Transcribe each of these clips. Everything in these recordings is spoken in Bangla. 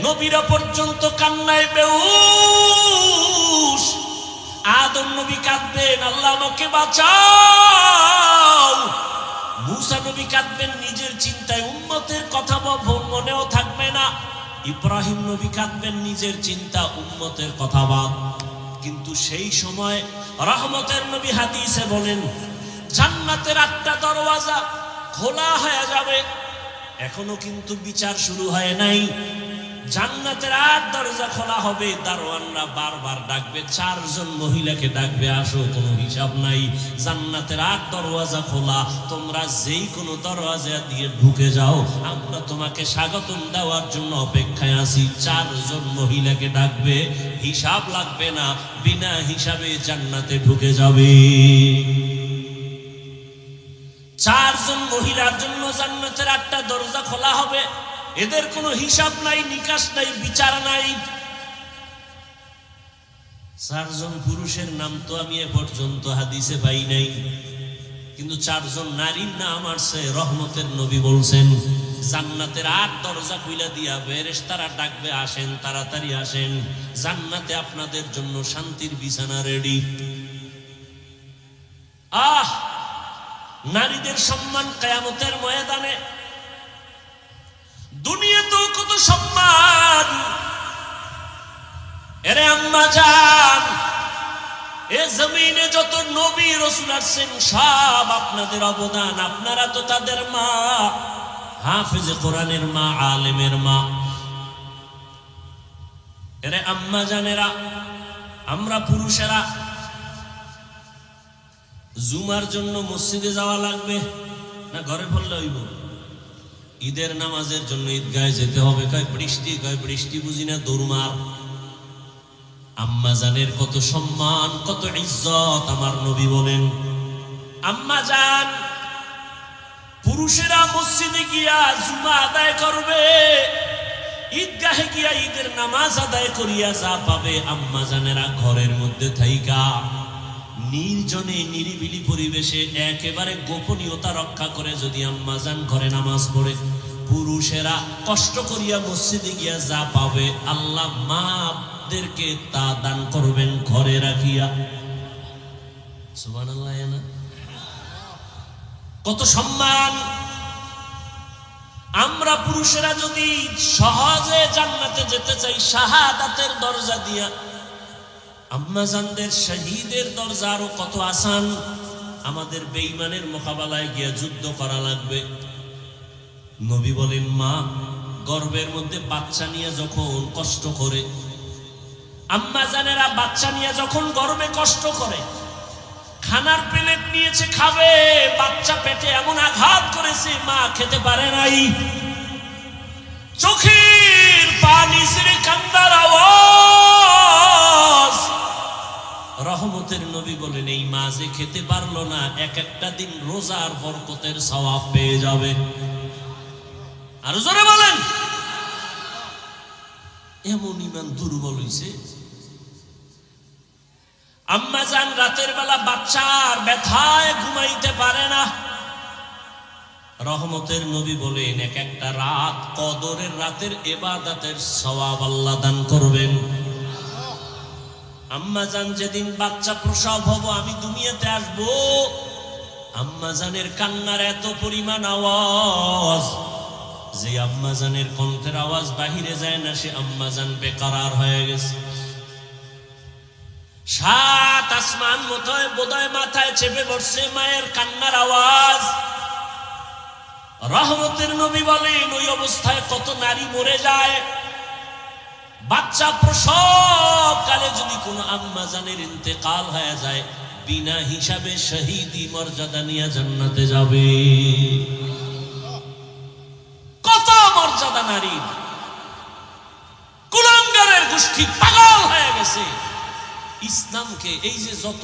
নবীরা পর্যন্ত কান্নায় বেহুশ। আদম নবী কাঁদবেন, আল্লাহ আমাকে বাঁচাও। মুসা নবী কাঁদবেন নিজের চিন্তায়, উম্মতের কথা মনেও থাকবে না। ইব্রাহিম নবী কাঁদবেন নিজের চিন্তা, উম্মতের কথা বাদ। কিন্তু সেই সময় রহমতের নবী হাদিসে বলেন, জান্নাতের 8টা দরওয়াজা খোলা হয়ে যাবে। এখনো কিন্তু বিচার শুরু হয় নাই। জান্নাতের 8 দরজা খোলা হবে। দারোয়ানরা বারবার ডাকবে, 4 জন মহিলাকে ডাকবে, আসো, কোনো হিসাব নাই। জান্নাতের 8 দরওয়াজা খোলা, তোমরা যেই কোনো দরওয়াজা দিয়ে ঢুকে যাও, আমরা তোমাকে স্বাগতম দেওয়ার জন্য অপেক্ষায় আছি। 4 জন মহিলাকে ডাকবে, হিসাব লাগবে না, বিনা হিসাবে জান্নাতে ঢুকে যাবে। 4 জন মহিলার জন্য জান্নাতের 8টা দরজা খোলা হবে। এদের কোনো হিসাব নাই, নিকাশ নাই, বিচার নাই। 4 জন পুরুষের নাম তো আমি এ পর্যন্ত হাদিসে পাই নাই, কিন্তু 4 জন নারীর নাম আসছে। রহমতের নবী বলছেন, জান্নাতের 8 দরজা খুলে দিয়া ফেরেশতারা ডাকবে, আসেন, তাড়াতাড়ি আসেন, জান্নাতে আপনাদের জন্য শান্তির বিছানা রেডি। নারীদের সম্মান কিয়ামতের ময়দানে। দুনিয়াতেও কত সম্মান। এরে আম্মা জান, এ জমিনে যত নবী রাসূল আসছেন, সব আপনাদের অবদান। আপনারা তো তাদের মা, হাফেজে কোরআনের মা, আলেমের মা। এরে আম্মা জানেরা, আমরা পুরুষেরা জুমার জন্য মসজিদে যাওয়া লাগবে না ঘরে পড়লে হইব? ঈদের নামাজের জন্য ঈদগাহে যেতে হবে। কয় বৃষ্টি বুঝি না, দৌড়মার। আম্মা জানের কত সম্মান, কত ইজ্জত। আমার নবী বলেন, আম্মা জান, পুরুষেরা মসজিদে গিয়া জুমা আদায় করবে, ঈদগাহে গিয়া ঈদের নামাজ আদায় করিয়া যা পাবে, আম্মা জানেরা ঘরের মধ্যে থাইকা নির্জনে নিরিবিলি পরিবেশে একেবারে গোপনীয়তা রক্ষা করে যদি আম্মা জান ঘরে নামাজ পড়ে, পুরুষেরা কষ্ট করিয়া মসজিদে গিয়া যা পাবে, আল্লাহ মাদেরকে তা দান করবেন ঘরে রাখিয়া। সুবহানাল্লাহ। না কত সম্মান। আমরা পুরুষেরা যদি সহজে জান্নাতে যেতে চাই শাহাদাতের দরজা দিয়া, আম্মা জানদের শহীদের দরজা আরো কত আসান। আমাদের বেঈমানের মোকাবেলায় গিয়া যুদ্ধ করা লাগবে। নবী বলেন, মা গর্ভের মধ্যে বাচ্চা নিয়ে যখন কষ্ট করে, আম্মা জানেরা বাচ্চা নিয়ে যখন গর্ভে কষ্ট করে, খানার প্লেট নিয়েছে, খাবে, বাচ্চা পেটে এমন আঘাত করেছে, মা খেতে পারে নাই, চোখের পানি ছেড়ে কান্নার আওয়াজ। রহমতের নবী বলেন, এই মা যে খেতে পারলো না, এক একটা দিন রোজার বরকতের সওয়াব পেয়ে যাবে। আর জোরে বলেন। এমন ইমান দুর্বল হইছে। আম্মা জান রাতের বেলা বাচ্চার ব্যথায় ঘুমাইতে পারে না। রহমতের নবী বলেন, এক একটা রাত কদরের রাতের ইবাদতের সওয়াব আল্লাহ দান করবেন। আম্মা জান যেদিন বাচ্চা প্রসব হবো, আমি দুনিয়াতে আসবো, আম্মা জানের কান্নার এত পরিমাণ আওয়াজ যে আম্মা জানের কণ্ঠের আওয়াজ বাহিরে যায় না, সে আম্মা জান বেকরার হয়ে গেছে। 7 আসমান বোধহয় মাথায় চেপে পড়ছে মায়ের কান্নার আওয়াজ। রহমতের নবী বলেন, ওই অবস্থায় কত নারী মরে যায়। বাচ্চা প্রসব কালে যদি কোনো আম্মা জানের ইন্তেকাল হয়ে যায়, বিনা হিসাবে শহীদি মর্যাদা নিয়ে জান্নাতে যাবে। কত মর্যাদা নারী। কুলাঙ্গারের গোষ্ঠী পাগল হয়ে গেছে ইসলামকে। এই যে যত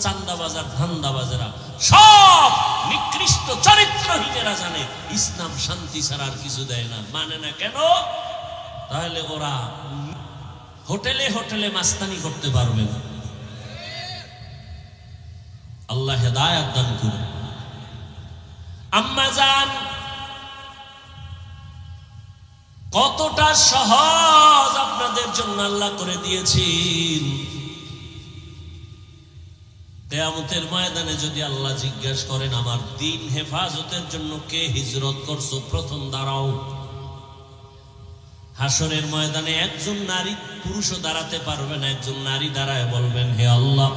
চান্দাবাজার ধান্দাবাজারা সব নিকৃষ্ট চরিত্রহীনেরা জানে ইসলাম শান্তি ছাড়া আর কিছু দেয় না। মানে না কেন? তাহলে ওরা হোটেলে হোটেলে মাস্তানি করতে পারবে না। আল্লাহ হেদায়েত দান করুন। আম্মা জান কতটা সহজ আপনাদের জন্য আল্লাহ করে দিয়েছেন। কিয়ামতের ময়দানে যদি আল্লাহ জিজ্ঞাসা করেন আমার দ্বীন হেফাজতের জন্য কে হিজরত করছো, প্রথম দাঁড়াও। হাসরের ময়দানে একজন নারী পুরুষও দাঁড়াতে পারবে না, একজন নারী দাঁড়ায় বলবেন হে আল্লাহ,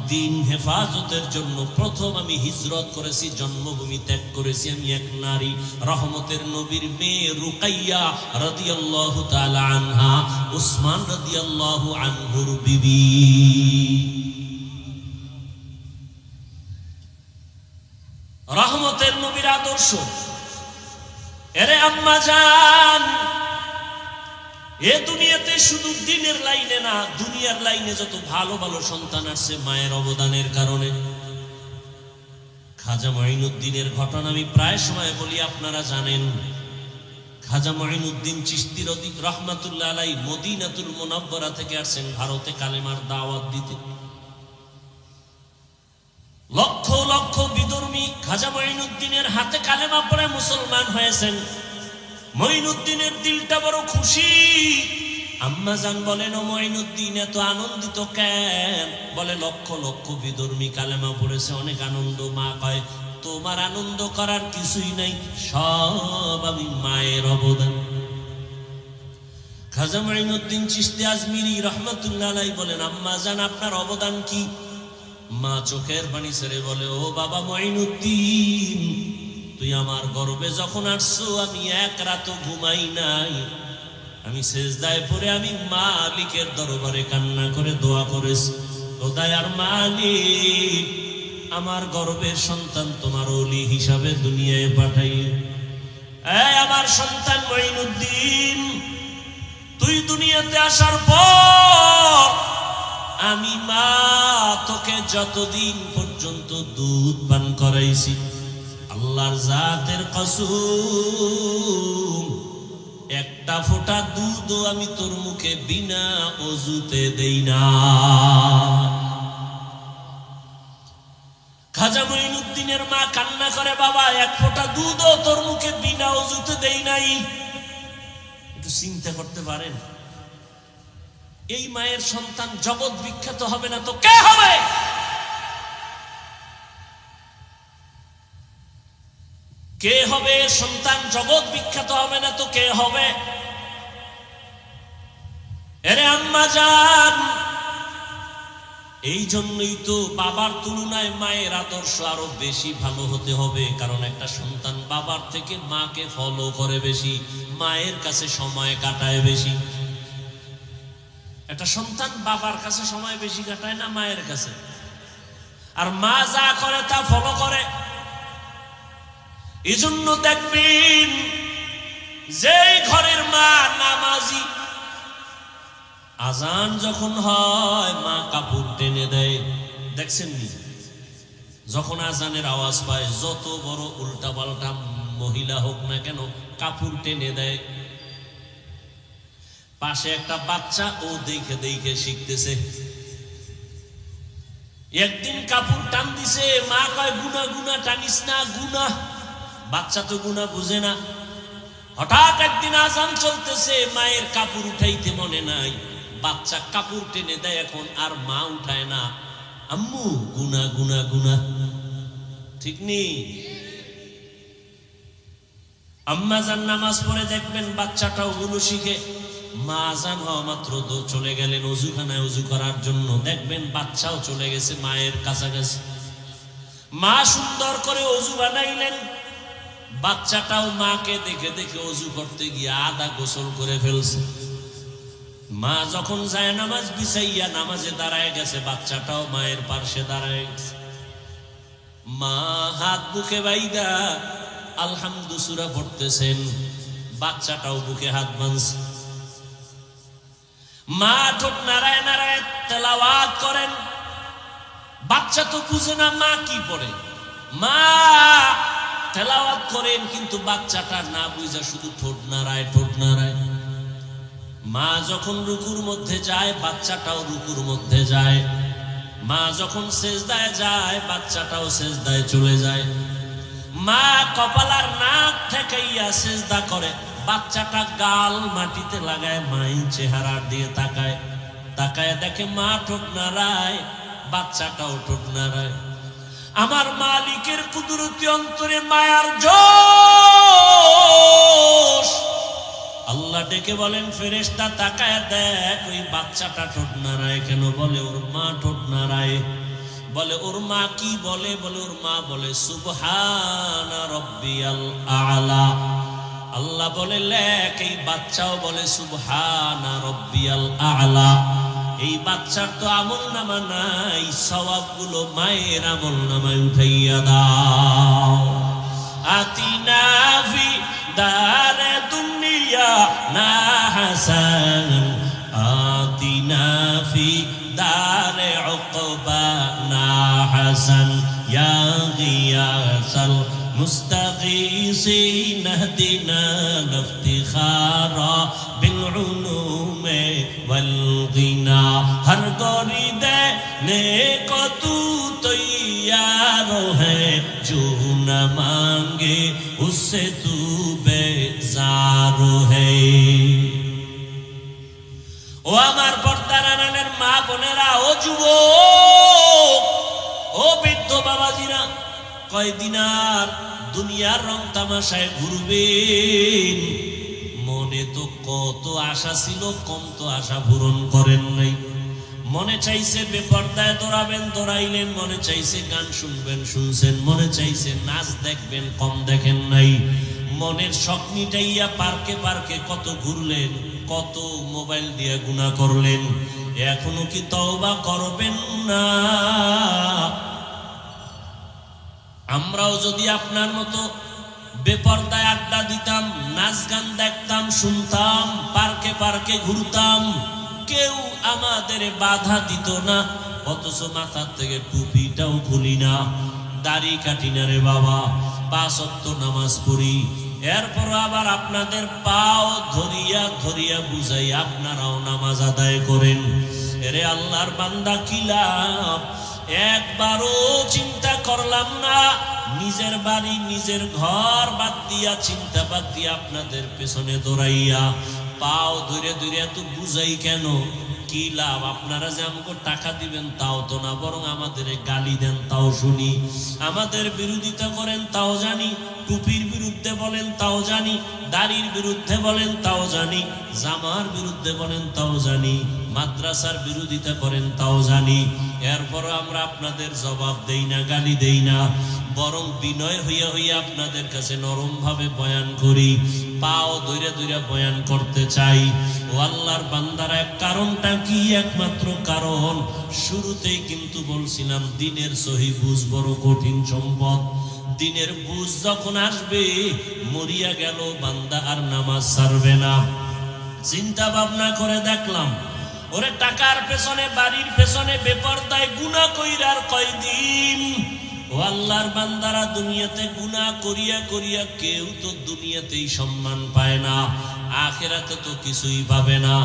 দ্বীন হেফাজতের জন্য প্রথম আমি হিজরত করেছি, জন্মভূমি ত্যাগ করেছি, আমি এক নারী। রহমতের নবীর মেয়ে রুকাইয়া রাদিয়াল্লাহু তাআলা আনহা, উসমান রাদিয়াল্লাহু আনহুর বিবি। রহমতের নবীর আদর্শ। এরে আম্মা জান, এ দুনিয়াতে শুধু দ্বীনের লাইনে না, দুনিয়ার লাইনে যত ভালো ভালো সন্তান আসছে মায়ের অবদানের কারণে। খাজা মঈনুদ্দিনের ঘটনা আমি প্রায় সময় বলি, আপনারা জানেন। খাজা মঈনুদ্দিন চিশতি রাহমাতুল্লাহ আলাইহি মদিনাতুল মুনাওয়ারা থেকে আসছেন ভারতে কালেমার দাওয়াত দিতে। লক্ষ লক্ষ বিধর্মী খাজা মঈনুদ্দিনের হাতে কালেমা পড়ে মুসলমান হয়েছেন। মঈনুদ্দিনের দিলটা বড় খুশি। আম্মা জান বলেন, ও মঈনুদ্দিন এত আনন্দিত কেন? বলে লক্ষ লক্ষ বিধর্মী কালেমা পড়েছে, অনেক আনন্দ। মা কয় তোমার আনন্দ করার কিছুই নাই, সব আমি মায়ের অবদান। খাজা মঈনুদ্দিন চিশতি আজমিরি রাহমাতুল্লাহ আলাইহি বলেন, আম্মা জান আপনার অবদান কি? মা চোখের পানি ছেড়ে বলে, ও বাবা মঈনুদ্দিন, তুই আমার গর্বে যখন আসছো আমি এক রাতও ঘুমাই নাই। আমি সেজদায় পড়ে আমি মালিকের দরবারে কান্না করে দোয়া করেছি, ও দয়ার মালিক, আমার গর্বের সন্তান তোমার ওলি হিসাবে দুনিয়ায় পাঠাইয়ে। এই আমার সন্তান মঈনুদ্দিন, তুই দুনিয়াতে আসার পর আমি মা তোকে যতদিন পর্যন্ত দুধ পান করাইছি, আল্লাহর জাতের কসম, একটা ফোঁটা দুধও আমি তোর মুখে বিনা ওযুতে দেই না। খাজা মঈনুদ্দিনের মা কান্না করে, বাবা এক ফোঁটা দুধও তোর মুখে বিনা ওযুতে দেই নাই। একটু চিন্তা করতে পারেন, এই মায়ের সন্তান জগৎ বিখ্যাত হবে না তো কে হবে? কে হবে সন্তান? জগৎ বিখ্যাত হবে না তো কে হবে? এরে আম্মা জান, এই জন্যই তো বাবার তুলনায় মায়ের আদর্শ আরো বেশি ভালো হতে হবে। কারণ একটা সন্তান বাবার থেকে মাকে ফলো করে বেশি, মায়ের কাছে সময় কাটায় বেশি। একটা সন্তান বাবার কাছে সময় বেশি কাটায় না মায়ের কাছে? আর মা যা করে তা ফলো করে। এই জন্য দেখবেন যেই ঘরের মা নামাজি, আজান যখন হয় মা কাপড় টেনে দেয়। দেখছেন নি? যখন আজানের আওয়াজ পায় যত বড় উল্টা পাল্টা মহিলা হোক না কেন কাপড় টেনে দেয়। পাশে একটা বাচ্চা ও দেখে দেখে শিখতেছে। একদিন কাপড় টান দিছে, মা কয় গুনা গুনা টানিস না, গুনা। বাচ্চা তো গুনা বুঝে না। হঠাৎ একদিন আজান চলতেছে, মায়ের কাপড় উঠাইতে মনে নাই, বাচ্চা কাপড় টেনে দেয় এখন, আর মা উঠায় না। আম্মু গুনা গুনা গুনা, ঠিক নেই? আম্মা জান নামাজ পড়ে দেখবেন বাচ্চাটাও গুলো শিখে। মা আজান হওয়া মাত্র তো চলে গেলেন অজুখানায় অজু করার জন্য, দেখবেন বাচ্চাও চলে গেছে মায়ের কাছাকাছি। মা সুন্দর করে অজু বানাইলেন, বাচ্চাটাও মাকে দেখে দেখে অজু করতে গিয়ে আধা গোসল করে ফেলছে। মা যখন যায় নামাজ বিছাইয়া নামাজে দাঁড়ায় গেছে, বাচ্চাটাও মায়ের পাশে দাঁড়ায় গেছে। মা হাত বুকে বাইদা আলহামদু সূরা পড়তেছেন, বাচ্চাটাও বুকে হাত বাঁধছে। মা ঠোঁট নাড়ায় নাড়ায় তেলাওয়াত করেন। বাচ্চা তো বুঝে না মা কি পড়ে, মা তেলাওয়াত করেন, কিন্তু বাচ্চাটা না বুঝা শুধু ঠোঁট নাড়ায় ঠোঁট নাড়ায়। মা যখন রুকুর মধ্যে যায় বাচ্চাটাও রুকুর মধ্যে যায়, মা যখন সেজদায় যায় বাচ্চাটাও সেজদায় চলে যায়। মা কপালার নাক ঠেকাইয়া সেজদা করে, বাচ্চাটা গাল মাটিতে লাগায় মাই চেহারার দিয়ে তাকায়, তাকায় দেখে মা ঠোঁট নাড়ায়, বাচ্চাটাও ঠোঁট নাড়ায়। আমার মালিকের কুদরতি অন্তরে মায়ার জোশ। আল্লাহ ডেকে বলেন ফেরেশতা তাকায় দেখ ওই বাচ্চাটা ঠোঁট নাড়ায় কেন? বলে ওর মা ঠোঁট নাড়ায়। বলে ওর মা কি বলে? বলে ওর মা বলে সুবহানা রাব্বিয়াল আ'লা। আল্লাহ বলে লেখ এই বাচ্চাও বলে সুবহানা রাব্বিয়াল আ'লা। এই বাচ্চার তো আমল নামা নাই, সওয়াবগুলো মায়ের আমল নামায় উঠাইয়া দাও। আতিনা ফি দারে দুনিয়া না হাসান, আতিনা ফি দারে উকবা না হাসান, ইয়া গিয়াসাল মুস্তাগীসিন ইহদিনা ইফতিখারা বিল উলুমে ওয়াল গিনা। हर गौरी देने को तू तैयार है, जो न मांगे उससे तू बेजार है। ও আমার পর্দার আড়ালের মা বোনেরা, ও যুবক, ও বৃদ্ধ বাবাজিরা, কয়দিন আর দুনিয়ার রং তামাশায় ঘুরবেন? মনে তো কত আশা ছিল, কম তো আশা পূরণ করেন নাই। মনে চাইছে বেপর্দায় দৌড়াবেন, দৌড়াইলেন। মনে চাইছে গান শুনবেন, শুনছেন। মনে চাইছে নাচ দেখবেন, কম দেখেন নাই। মনের শখ মিটাইয়া পার্কে পার্কে কত ঘুরলেন, কত মোবাইল দিয়ে গুনাহ করলেন। এখনো কি তওবা করবেন না? আমরাও যদি আপনার মতো বেপর্দায় আড্ডা দিতাম, নাচ গান দেখতাম, শুনতাম, পার্কে পার্কে ঘুরতাম, কেউ আমাদের বাধা দিত না। অথচ মাথার থেকে টুপিটাও খুলি না, দাড়ি কাটি না রে বাবা, 5 ওয়াক্ত নামাজ পড়ি। এরপর আবার আপনাদের পাও ধরিয়া ধরিয়া বুঝাই আপনারাও নামাজ আদায় করেন। এরে আল্লাহর বান্দা, কি লাভ? একবারও চিন্তা করলাম না, নিজের বাড়ি নিজের ঘর বাদ দিয়া, চিন্তা বাদ দিয়া আপনাদের পেছনে দৌড়াইয়া পাও ধরে ধরে এত বুঝাই কেন? কি লাভ? আপনারা যে আমাকে টাকা দিবেন তাও তো না, বরং আমাদের গালি দেন তাও শুনি, আমাদের বিরোধিতা করেন তাও জানি, টুপির বিরুদ্ধে বলেন তাও জানি, দাড়ির বিরুদ্ধে বলেন তাও জানি, জামার বিরুদ্ধে বলেন তাও জানি, মাদ্রাসার বিরোধিতা করেন তাও জানি। এরপরও আমরা আপনাদের জবাব দেই না, গালি দেই না, বরং বিনয় হইয়া হইয়া আপনাদের কাছে নরম ভাবে বয়ান করি, পাও ধরে ধরে বয়ান করতে চাই। ও আল্লাহর বান্দারা, কারণটা কি? একমাত্র কারণ শুরুতেই কিন্তু বলছিলাম, দিনের সহি বুঝ বড় কঠিন সম্পদ। দিনের বুঝ যখন আসবে, মরিয়া গেল বান্দা আর নামাজ ছাড়বে না। চিন্তা ভাবনা করে দেখলাম, ওরে টাকার পেছনে, বাড়ির পেছনে বেপরদায় গুনাহ কইরার কয়দিন? ও আল্লাহর বান্দারা, দুনিয়াতে গুনাহ করিয়া করিয়া কেউ তো দুনিয়াতেই সম্মান পায় না, আখিরাতে তো কিছুই পাবে না।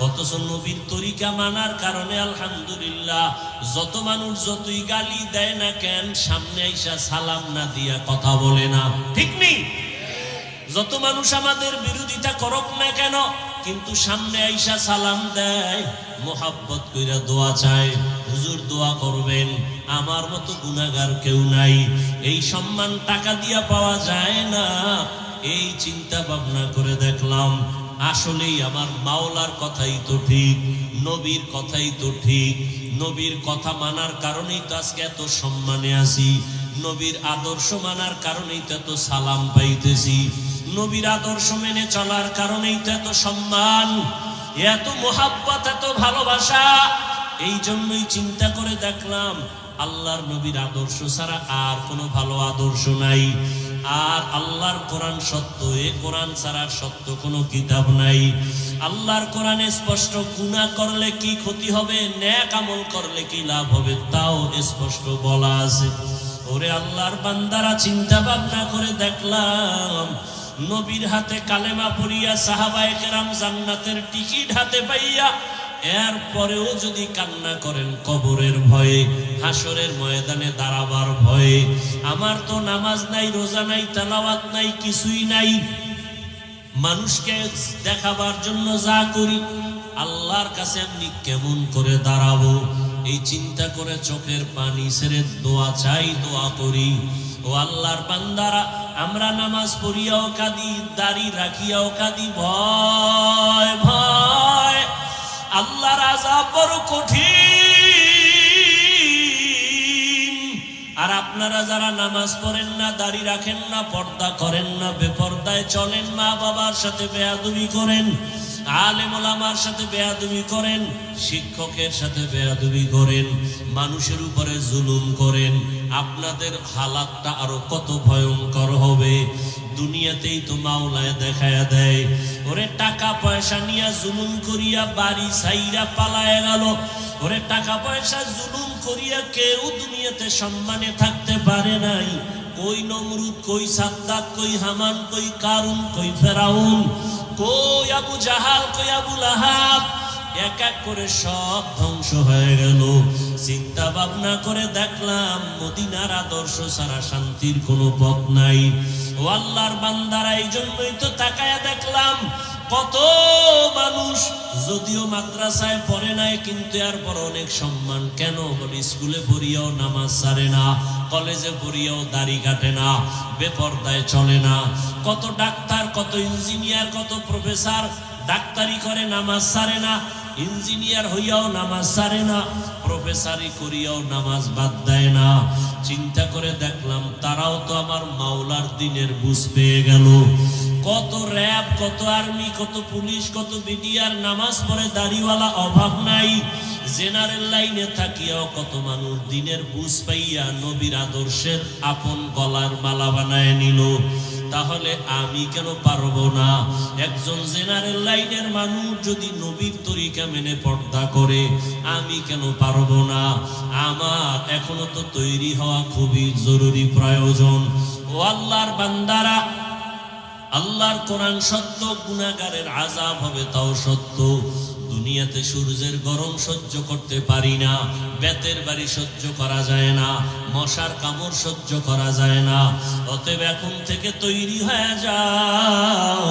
অথচ নবীর তরিকা মানার কারণে আলহামদুলিল্লাহ, যত মানুষ যতই গালি দেয় না কেন, সামনে আইসা সালাম না দিয়া কথা বলে না, ঠিক নেই? যত মানুষ আমাদের বিরোধিতা করুক না কেন, কিন্তু সামনে আইসা সালাম দেয়, মোহাব্বত কইরা দোয়া চায়, হুজুর দোয়া করবেন, আমার মতো গুনাহগার কেউ নাই। এই সম্মান টাকা দিয়া পাওয়া যায় না। এই চিন্তা ভাবনা করে দেখলাম, আসলেই আমার মাওলার কথাই তো ঠিক, নবীর কথাই তো ঠিক। নবীর কথা মানার কারণেই তো আজকে এত সম্মানে আছি, নবীর আদর্শ মানার কারণেই তো এত সালাম পাইতেছি, নবীর আদর্শ মেনে চলার কারণেই তো এত সম্মান, এত মোহাব্বত, এত ভালোবাসা। এই জন্যই চিন্তা করে দেখলাম, আল্লাহর নবীর আদর্শ ছাড়া আর কোনো ভালো আদর্শ নাই। আর আল্লাহর কোরআন সত্য, এ কোরআন ছাড়া সত্য কোনো কিতাব নাই। আল্লাহর কোরআনে স্পষ্ট, গুনাহ করলে কি ক্ষতি হবে, নেক আমল করলে কি লাভ হবে, তাও স্পষ্ট বলা আছে। ওরে আল্লাহর বান্দারা, চিন্তা ভাবনা করে দেখলাম, নবীর হাতে কালেমা পড়িয়া সাহাবায়ে কেরাম জান্নাতের টিকিট হাতে পাইয়া, এরপরেও যদি কান্না করেন কবরের ভয়ে, হাসরের ময়দানে দাঁড়াবার ভয়ে, আমার তো নামাজ নাই, রোজা নাই, তেলাওয়াত নাই, কিছুই নাই, মানুষকে দেখাবার জন্য যা করি, আল্লাহর কাছে আমি কেমন করে দাঁড়াবো এই চিন্তা করে চোখের পানি ছেড়ে দোয়া চাই, দোয়া করি। ও আল্লাহর বান্দারা, আমরা নামাজ পড়িয়াও কাঁদি, দাড়ি রাখিয়াও কাঁদি, ভয় ভয়। আল্লাহর আযাব বড় কঠিন। আর আপনারা যারা নামাজ পড়েন না, দাড়ি রাখেন না, পর্দা করেন না, বেপর্দায় চলেন, মা বাবার সাথে বেয়াদবি করেন, আলেম ওলামার সাথে বেয়াদবি করেন, শিক্ষকের সাথে বেয়াদবি করেন, মানুষের উপরে জুলুম করেন, আপনাদের হালাতটা আরো কত ভয়ঙ্কর হবে। দুনিয়াতেই তো মাওলায় দেখায়া দেয়, ওরে টাকা পয়সা নিয়ে জুলুম করিয়া বাড়ি ছাইরা পালায় গেল। ওরে টাকা পয়সা জুলুম করিয়া কেউ দুনিয়াতে সম্মানে থাকতে পারে নাই। কই নমরুদ, কই সাদ্দাত, কই হামান, কই কারুন, কই ফেরাউন, কই আবু জাহাল, কই আবু লাহাব, এক এক করে সব ধ্বংস হয়ে গেল। চিন্তা ভাবনা করে দেখলাম মদিনার আদর্শ ছাড়া শান্তির কোনো পথ নাই। ও আল্লাহর বান্দারা, এই জন্যই তো তাকায়া দেখলাম কত মানুষ যদিও মাদ্রাসায় পড়ে নাই, কিন্তু এরপর অনেক সম্মান। কেন বলে স্কুলে পড়িয়াও নামাজ ছাড়ে না, কলেজে পড়িয়াও দাড়ি কাটে না, বেপর্দায় চলে না। কত ডাক্তার, কত ইঞ্জিনিয়ার, কত প্রফেসর ডাক্তারি করে নামাজ ছাড়ে না, ইঞ্জিনিয়ার হইয়াও নামাজ ছাড়ে না, প্রফেসরি করিয়াও নামাজ বাদ দেয় না। চিন্তা করে দেখলাম তারাও তো আমার মাওলার দিনের বুঝ পেয়ে গেল। কত র্যাব, কত আর্মি, কত পুলিশ, কত বিডিআর নামাজ পড়ে, দাড়িওয়ালা অভাব নাই। জেনারেল লাইনে থাকিয়াও কত মানুষ দিনের বুঝ পাইয়া নবীর আদর্শের আপন গলার মালা বানায় নিল। তাহলে আমি কেন পারবো না? একজন জেনারেল লাইনের মানুষ যদি নবীর তরিকা মেনে পর্দা করে, আমি কেন পারবো না? আমার এখনো তো তৈরি হওয়া খুবই জরুরি, প্রয়োজন। ও আল্লাহর বান্দারা, আল্লাহর কোরআন সত্য, গুনাহগারের আযাব হবে তাও সত্য। দুনিয়াতে সূর্যের গরম সহ্য করতে পারি না, বেতের বাড়ি সহ্য করা যায় না, মশার কামড় সহ্য করা যায় না। অতএব এখন থেকে তৈরি হয়ে যাও,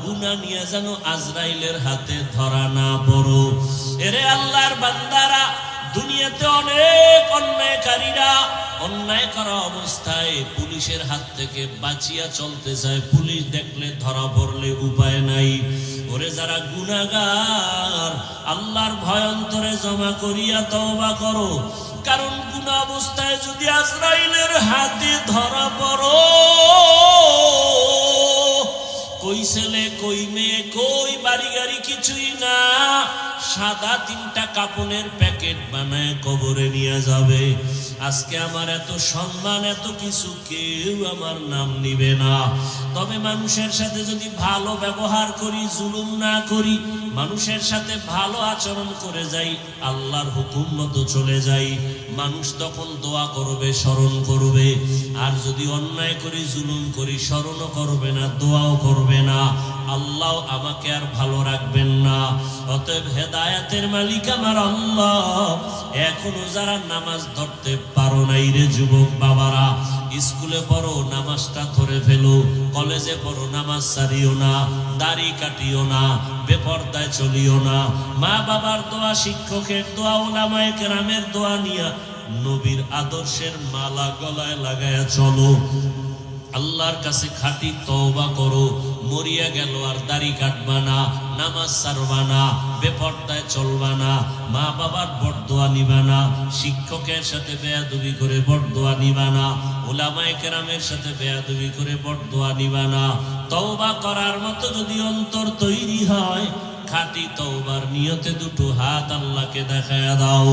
গুনাহ নিয়ে যেন আজরাইলের হাতে ধরা না পড়ো। এরে আল্লাহর বান্দারা, দুনিয়াতে অনেক অন্যায়কারীরা অন্যায় করা অবস্থায় পুলিশের হাত থেকে বাঁচিয়া চলতে চায়। পুলিশ দেখলে ধরা পড়লে উপায় নাই। ওরে যারা গুনাহগার, আল্লাহর ভয় অন্তরে জমা করিয়া তওবা করো। কারণ গুনাহ অবস্থায় যদি আজরাইলের হাতে ধরা পড়ো, কই ছেলে, কই মেয়ে, কই বাড়ি গাড়ি কিছুই না, সাদা 3টা কাপড়ের প্যাকেট বানায় কবরে নিয়ে যাবে। আজকে আমার এত সম্মান, এত কিছু, কেউ আমার নাম নিবে না। তবে মানুষের সাথে যদি ভালো ব্যবহার করি, জুলুম না করি, মানুষের সাথে ভালো আচরণ করে যাই, আল্লাহর হুকুম মতো চলে যাই, মানুষ তখন দোয়া করবে, স্মরণ করবে। আর যদি অন্যায় করি, জুলুম করি, স্মরণও করবে না, দোয়াও করবে না, আল্লাহ আমাকে আর ভালো রাখবেন না। অতএব হেদায়েতের মালিক আমার আল্লাহ। এখনো যারা নামাজ ধরতে পারো নাই রে যুবক বাবারা, স্কুলে পড়ো, নামাজটা ধরে ফেলো। কলেজে পড়ো, নামাজ ছাড়িও না, দাড়ি কাটিও না, বেপর্দায় চলিও না। মা বাবার দোয়া, শিক্ষকের দোয়া, উলামায়ে কেরামের দোয়া নিয়া নবীর আদর্শের মালা গলায় লাগায়া চলো। আল্লাহর কাছে খাঁটি তওবা করো। মরিয়া গেল আর দাড়ি কাটবা না, নামাজ ছাড়বা না, বেপর্দায় চলবা না, মা বাবার বরদোয়া নিবা না, শিক্ষকের সাথে বেয়াদবি করে বরদোয়া নিবা না, উলামায়ে কেরামের সাথে বেয়াদবি করে বরদোয়া নিবা না। তওবা করার মতো যদি অন্তর তৈরি হয়, খাঁটি তওবার নিয়তে দুটো হাত আল্লাহকে দেখায়া দাও।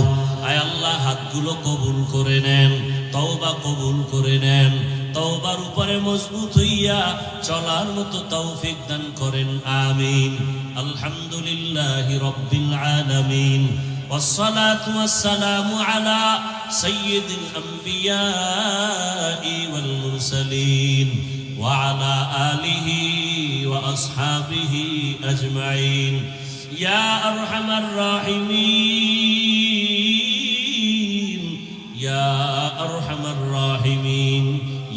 আয় আল্লাহ, হাতগুলো কবুল করে নেন, তওবা কবুল করে নেন। তওবার উপরে মজবুত হইয়া চলার মতো তৌফিক দান করেন, আমিন। আলহামদুলিল্লাহি রাব্বিল আলামিন, ওয়াসসালাতু ওয়াসসালামু আলা সাইয়্যিদিল আম্বিয়াই ওয়াল মুরসালিন ওয়া আলা আলিহি ওয়া আসহাবিহি আজমাইন। ইয়া আরহামার রাহিমিন, ইয়া আরহামার রাহিমিন,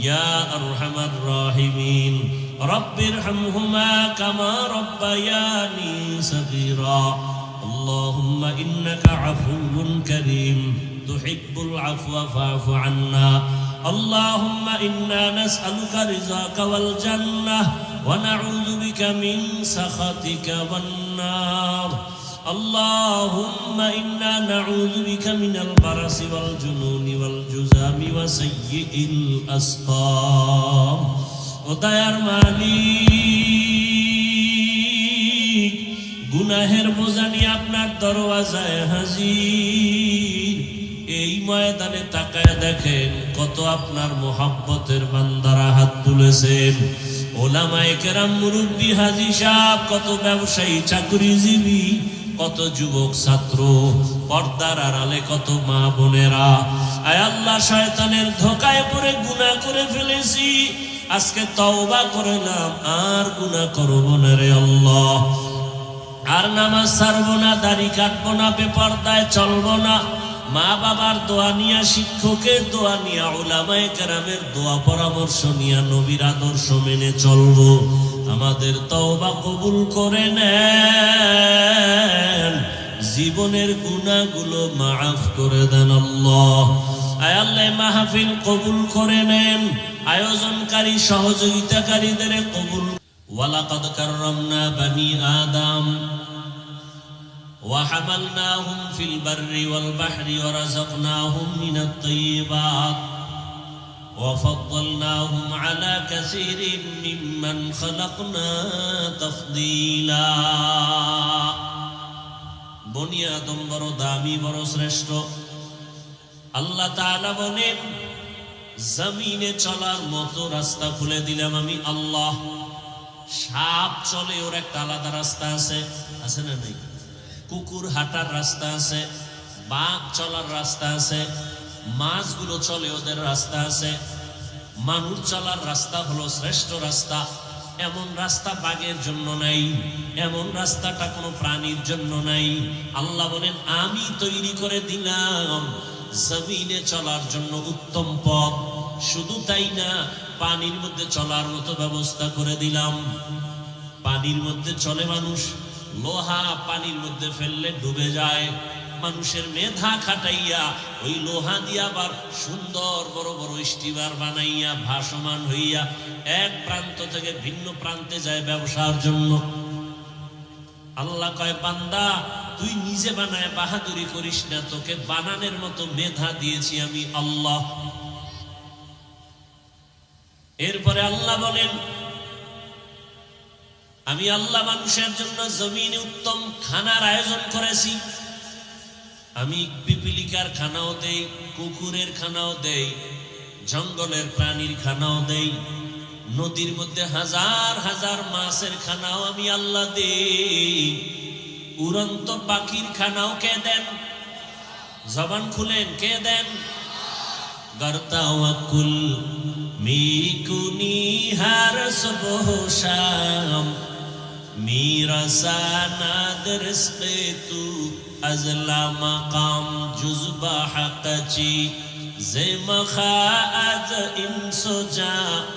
ইয়া আরহামার রাহিমিন। رب ارحمهما كما ربياني صغيرا اللهم إنك عفو كريم تحب العفو فاعف عنا اللهم إنا نسألك رضاك والجنة ونعوذ بك من سخطك والنار اللهم إنا نعوذ بك من البرص والجنون والجذام وسيء الأسقام ওদায়ার মালিক গুনাহের বোঝা নিয়ে আপনার দরওয়াজায় হাজির এই ময়দানে তাকায় দেখেন কত আপনার মোহাব্বতের বান্দারা হাত তুলেছেন ওলামায়ে কেরাম মুরব্বি হাজী সাহেব কত ব্যবসায়ী চাকরিজীবী কত যুবক ছাত্র পর্দার আড়ালে কত মা বোনেরা আয় আল্লাহ শয়তানের ধোঁকায় পড়ে গুনাহ করে ফেলেছি আজকে তওবা করলাম আর গুনাহ করব না রে আল্লাহ আর নামাজ ছাড়বো না দাড়ি কাটবো না বেপরদায় চলবো না মা বাবার দোয়া নিয়া শিক্ষকের দোয়া নিয়া উলামায়ে কেরামের দোয়া পরামর্শ নিয়া নবীর আদর্শ মেনে চলবো আমাদের তওবা কবুল করে নেন জীবনের গুনাহগুলো মাফ করে দেন আল্লাহ আয় আল্লাহ মাহফিল কবুল করে নেন আয়োজনকারী সহযোগিতাকারীদের কবুল ওয়ালাকাদ কাররামনা বানি আদম وحملناهم في البر والبحر ورزقناهم من الطيبات وفضلناهم على كثير ممن خلقنا تفضيلا বনি আদম বড় দামি বড় শ্রেষ্ঠ আল্লাহ তাআলা বলেন জমিনে চলার মতো রাস্তা খুলে দিলাম আমি আল্লাহ সাপ চলে ওর একটা আলাদা রাস্তা আছে আছে না নাই কুকুর হাঁটার রাস্তা আছে বাঘ চলার রাস্তা আছে মাছগুলো চলে ওদের রাস্তা আছে মানুষ চলার রাস্তা হলো শ্রেষ্ঠ রাস্তা এমন রাস্তা বাঘের জন্য নাই এমন রাস্তাটা কোনো প্রাণীর জন্য নাই আল্লাহ বলেন আমি তৈরি করে দিলাম জমিনে চলার জন্য উত্তম পথ শুধু তাই না পানির মধ্যে চলার মতো ব্যবস্থা করে দিলাম পানির মধ্যে চলে মানুষ লোহা পানির মধ্যে ফেললে ডুবে যায় মানুষের মেধা খাটাইয়া ওই লোহা দিয়া আবার সুন্দর বড় বড় স্টিমার বানাইয়া ভাসমান হইয়া এক প্রান্ত থেকে ভিন্ন প্রান্তে যায় ব্যবসার জন্য আল্লাহ কয় বান্দা তুই নিজে বানায় বাহাদুরি করিস না তোকে বানানোর মতো মেধা দিয়েছি আমি আল্লাহ এরপরে আল্লাহ বলেন আমি আল্লাহ মানুষের জন্য জমিনে উত্তম খানার আয়োজন করেছি আমি পিপিলিকার খানাও দেই কুকুরের খানাও দেই জঙ্গলের প্রাণীর খানাও দেই নদীর মধ্যে হাজার হাজার মাছের খানাও আমি আল্লাহ দেই উড়ন্ত পাখির খানাও কে দেন জবান খুলেন কে দেন গর্তাওয়াকুল মিকুনি হার সুবহ শাম میرا ساند رزق تو ازلا مقام جزبہ حق چی زم خاعد انسو جا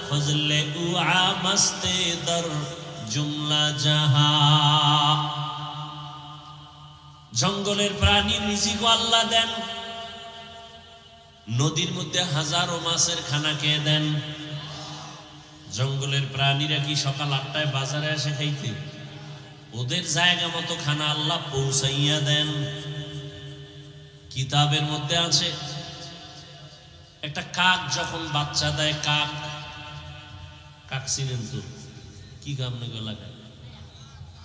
فضل اوعا مست در جملہ جہاں জঙ্গলের প্রাণীর রিজিক আল্লাহ দেন নদীর মধ্যে হাজারো মাছের খানা কে দেন জঙ্গলের প্রাণীরা কি সকাল ৮টায় বাজারে আসে খাইতে ওদের জায়গা মতো খানা আল্লাহ পৌঁছাইয়া দেন কিতাবের মধ্যে আছে একটা কাক যখন বাচ্চা দেয় কাক কাক চিনেন তো কি কাম না লাগায়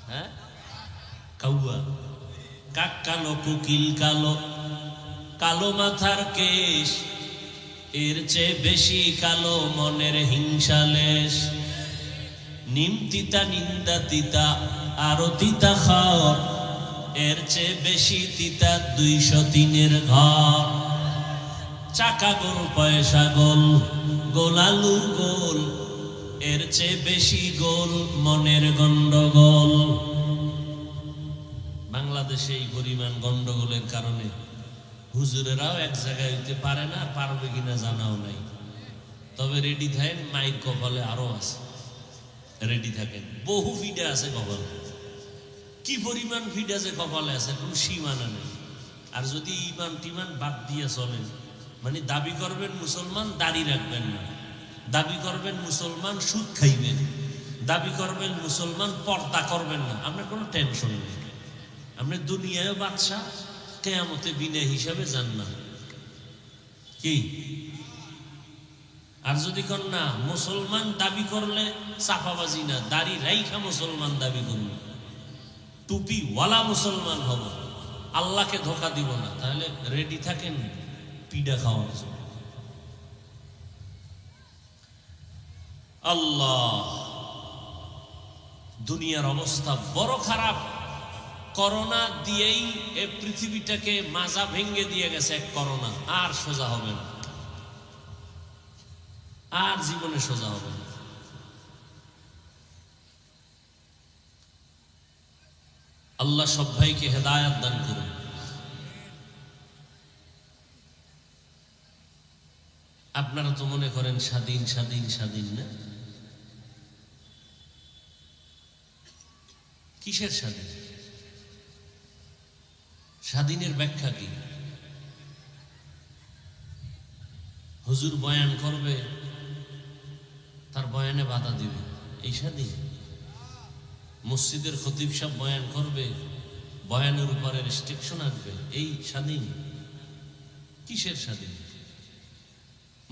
হ্যাঁ কাউয়া কাক কালো কোকিল কালো কালো মাথার কেশ এর চেয়ে বেশি কালো মনের হিংসালেশ নিম তিতা নিন্দা তিতা আরো তিতা খাও এর চেয়ে বেশি তিতা ২০৩-এর ঘর চাকা গোল পয়সা গোল গোলালু গোল এর চেয়ে বেশি গোল মনের গন্ডগোল বাংলাদেশে এই পরিমাণ গন্ডগোলের কারণে হুজুরেরাও এক জায়গায় হইতে পারে না আর পারবে কিনা জানাও নাই তবে রেডি থাকেন মাইক কপালে আরো আছে রেডি থাকেন। বহু ফিডে আছে কপালে, কি পরিমাণ ফিড আছে কপালে আছে, কোনো সীমানা নেই। আর যদি ইমান টিমান বাদ দিয়ে চলেন, মানে দাবি করবেন মুসলমান, দাড়ি রাখবেন না, দাবি করবেন মুসলমান, সুদ খাইবেন, দাবি করবেন মুসলমান, পর্দা করবেন না, আপনার কোনো টেনশন নেই। আপনি দুনিয়ায় বাদশা, কিয়ামতে বিনা হিসাবে যান না কি? আর যদি কর না মুসলমান দাবি করলে চাপাবাজি না, দাড়ি রাইখা মুসলমান দাবি করুন, টুপি ওয়ালা মুসলমান হব, আল্লাহকে ধোকা দিব না, তাহলে রেডি থাকেন পিডা খাওয়ার জন্য। আল্লাহ, দুনিয়ার অবস্থা বড় খারাপ। করোনা দিয়েই এই পৃথিবীটাকে মাজা ভেঙ্গে দিয়ে গেছে এক করোনা, আর সোজা হবে না, আর জীবনে সোজা হবে না। আল্লাহ সব ভাইকে হেদায়েত দান করুন। আপনারা তো মনে করেন স্বাধীন স্বাধীন স্বাধীন, না? কিসের স্বাধীন? স্বাধীনের ব্যাখ্যা কি? হুজুর বয়ান করবে, তার বয়ানে বাধা দিবে, এই স্বাধীন? মসজিদের খতিব সাহেব বয়ান করবে, বয়ানের উপরে রেস্ট্রিকশন আসবে, এই স্বাধীন? কিসের স্বাধীন?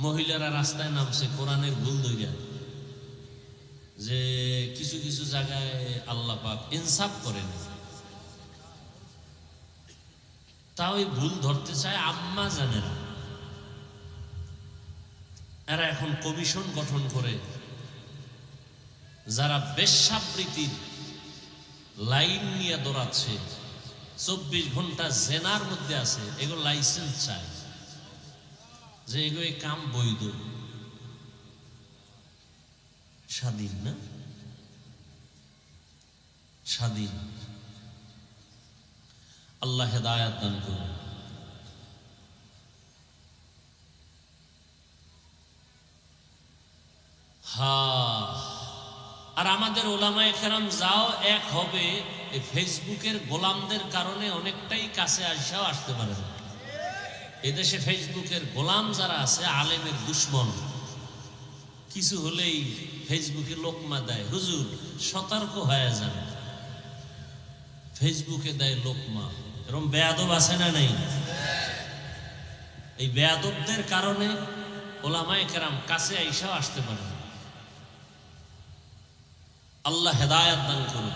মহিলারা রাস্তায় নামছে কোরআনের ভুল ধইরা, যে কিছু কিছু জায়গায় আল্লাহ পাক ইনসাফ করেন, তাও ওই ভুল ধরতে চায় আম্মা জানেরা। এরা এখন কমিশন গঠন করে, যারা বেশ্যাবৃত্তির লাইন নিয়ে দৌড়াচ্ছে, 24 ঘন্টা জেনার মধ্যে আছে, এগুলো লাইসেন্স চায়, যে এগুলো কাম বৈধ। স্বাধীন না? স্বাধীন। আল্লাহ হেদায়েত দান করুন। আর আমাদের ওলামায়ে কেরাম যাও এক হবে, এই ফেসবুকের গোলামদের কারণে অনেকটাই কাছে আসাও আসতে পারে না। এদেশে ফেসবুকের গোলাম যারা আছে, আলেমের দুশ্মন, কিছু হলেই ফেসবুকে লোকমা দেয়। হুজুর সতর্ক হয়ে যান, ফেসবুকে দেয় লোকমা। এরকম বেয়াদব আছে না নাই? এই বেয়াদবদের কারণে ওলামায়ে কেরাম কাছে আইসাও আসতে পারে না। আল্লাহ হেদায়েত দান করুন।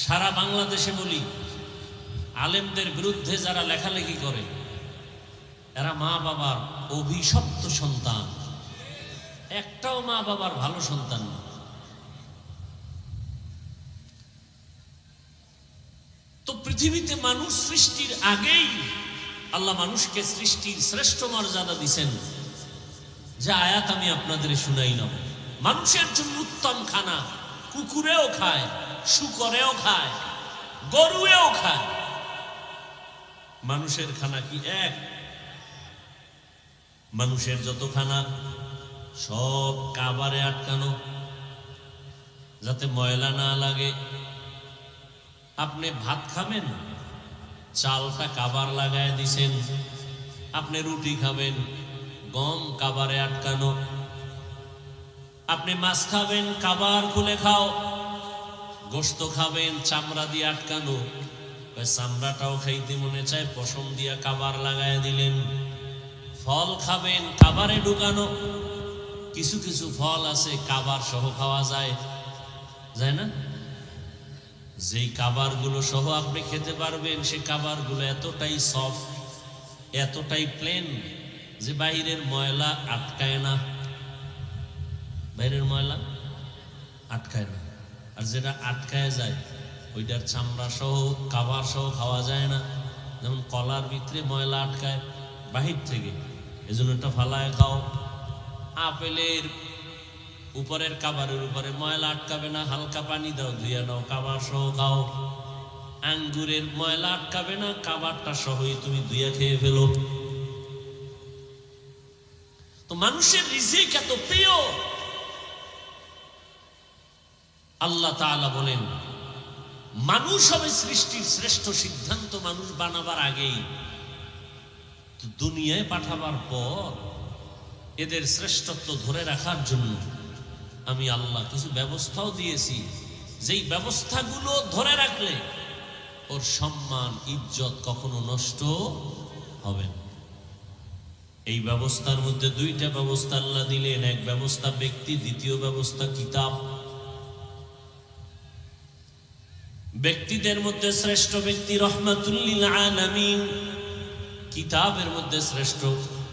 সারা বাংলাদেশে বলি, আলেমদের বিরুদ্ধে যারা লেখালেখি করে, এরা মা বাবার অভিশপ্ত সন্তান, একটাও মা বাবার ভালো সন্তান না। তো পৃথিবীতে মানুষ সৃষ্টির আগেই আল্লাহ মানুষকে সৃষ্টির শ্রেষ্ঠ মর্যাদা দিছেন, যে আয়াত আমি আপনাদের শুনাইলাম। মানুষের জন্য উত্তম খানা কুকুরেও খায়, শুকরেও খায়, গরুয়েও খায়। মানুষের খানা কি এক? মানুষের যত খানা সব কাবারে আটকানো, যাতে ময়লা না লাগে। আপনি ভাত খাবেন, চালটা কাবার লাগায় দিছেন। আপনি রুটি খাবেন, গম কাবারে আটকানো। আপনি মাছ খাবেন, কাবার খুলে খাও। গোশত খাবেন, চামড়া দিয়ে আটকানো। চামড়াটাও খাইতে মনে চায়, পশম দিয়া কাবার লাগায় দিলেন। ফল খাবেন, কাবারে ঢুকানো। কিছু কিছু ফল আছে কাবার সহ খাওয়া যায়, যায় না? যেই কাবার গুলো সহ আপনি খেতে পারবেন, সে কাবার গুলো এতটাই সফট, এতটাই প্লেন, যে বাইরের ময়লা আটকায় না। বাইরের ময়লা আটকায় না। আর যেটা আটকায় যায়, ওইটার চামড়া সহ কাবার সহ খাওয়া যায় না। যেমন কলার ভিতরে ময়লা আটকায় বাহির থেকে, এজন্য এটা ফালায় খাও। আপেলের উপরের কাবারের উপরে ময়লা আটকাবে না, হালকা পানি দাও, ধুইয়া নাও, কাবার সহ খাও। আঙ্গুরের ময়লা আটকাবে না, কাবারটা সহই তুমি ধুইয়া খেয়ে ফেলো। তো মানুষের রিজিক এত প্রিয়, আল্লাহ তাআলা বলেন, মানুষ হবে সৃষ্টির শ্রেষ্ঠ সিদ্ধান্ত মানুষ বানাবার আগেই, তো দুনিয়ায় পাঠাবার পর এদের শ্রেষ্ঠত্ব ধরে রাখার জন্য আমি আল্লাহ কিছু ব্যবস্থাও দিয়েছি, যেই ব্যবস্থাগুলো ধরে রাখলে ওর সম্মান ইজ্জত কখনো নষ্ট হবে না। এই ব্যবস্থার মধ্যে দুইটা ব্যবস্থা আল্লাহ দিলেন, এক ব্যবস্থা ব্যক্তি, দ্বিতীয় ব্যবস্থা কিতাব। ব্যক্তিদের মধ্যে শ্রেষ্ঠ ব্যক্তি রহমাতুল লিল আলামিন, কিতাবের মধ্যে শ্রেষ্ঠ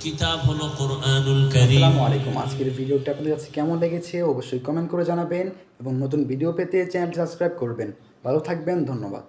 কিতাব হলো কোরআনুল কারীম। আসসালামু আলাইকুম। আজকের ভিডিওটা আপনাদের কাছে কেমন লেগেছে অবশ্যই কমেন্ট করে জানাবেন এবং নতুন ভিডিও পেতে চ্যানেল সাবস্ক্রাইব করবেন। ভালো থাকবেন, ধন্যবাদ।